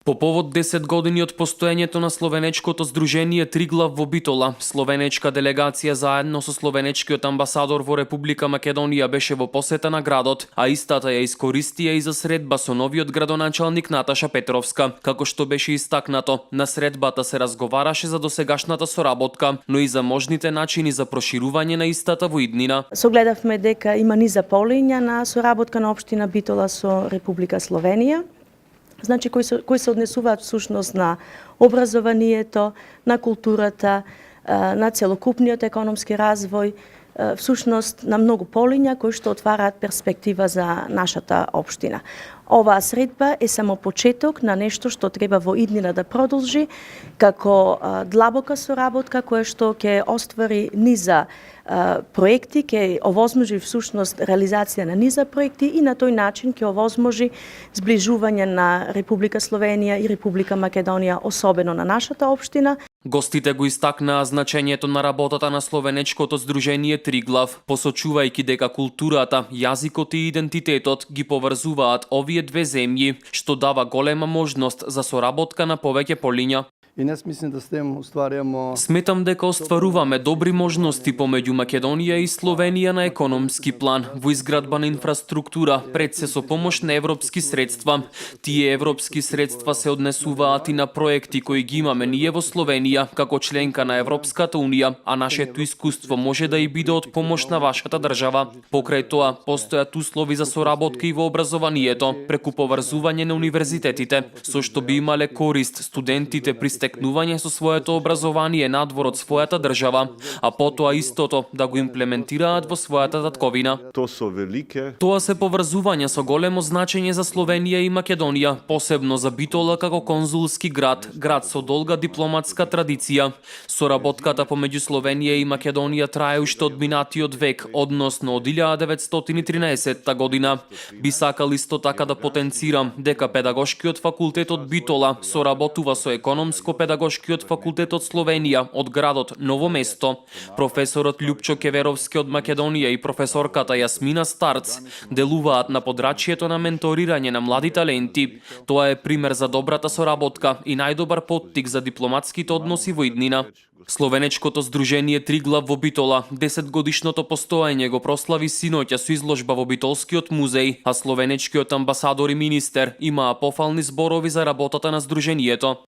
По повод 10 години од постоењето на Словенечкото здружение Триглав во Битола, словенечка делегација заедно со словенечкиот амбасадор во Република Македонија беше во посета на градот, а истата ја искористија и за средба со новиот градоначалник Наташа Петровска. Како што беше истакнато, на средбата се разговараше за досегашната соработка, но и за можните начини за проширување на истата во иднина. Согледавме дека има низа полиња на соработка на општина Битола со Република Словенија. Значи, кои се однесуваат всушност на образованието, на културата, на целокупниот економски развој, всушност на многу полиња кои што отвараат перспектива за нашата општина. Оваа средба е само почеток на нешто што треба во иднина да продолжи како длабока соработка која што ќе оствари низа проекти, ќе овозможи всушност реализација на низа проекти и на тој начин ќе овозможи зближување на Република Словенија и Република Македонија, особено на нашата општина. Гостите го истакнаа значењето на работата на словенечкото здружение Триглав, посочувајќи дека културата, јазикот и идентитетот ги поврзуваат овие две земји, што дава голема можност за соработка на повеќе полиња. И не мислам да с тем остварямо... Сметам дека остваруваме добри можности помеѓу Македонија и Словенија на економски план, во изградба на инфраструктура, пред се со помош на европски средства. Тие европски средства се однесуваат и на проекти кои ги имаме ние во Словенија, како членка на Европската Унија, а нашето искуство може да и биде од помош на вашата држава. Покрај тоа, постојат услови за соработка и во образованието, преку поврзување на универзитетите, со што би имале корист студентите при стекнување со своето образование надвор од својата држава, а потоа истото да го имплементираат во својата татковина. Тоа се поврзувања со големо значење за Словенија и Македонија, посебно за Битола како конзулски град, град со долга дипломатска традиција. Соработката помеѓу Словенија и Македонија трае уште од минатиот век, односно од 1913 година. Би сакал исто така да потенцирам дека педагошкиот факултет од Битола соработува со економско-педагошкиот факултет од Словенија од градот Ново место. Професорот Љупчо Кеверовски од Македонија и професорката Јасмина Старц делуваат на подрачјето на менторирање на млади таленти. Тоа е пример за добрата соработка и најдобар поттик за дипломатските односи во иднина. Словенечкото здружение Триглав во Битола 10 годишното постоење го прослави синоќа со изложба во Битолскиот музеј, а словенечкиот амбасадор и министер имаа пофални зборови за работата на здружението.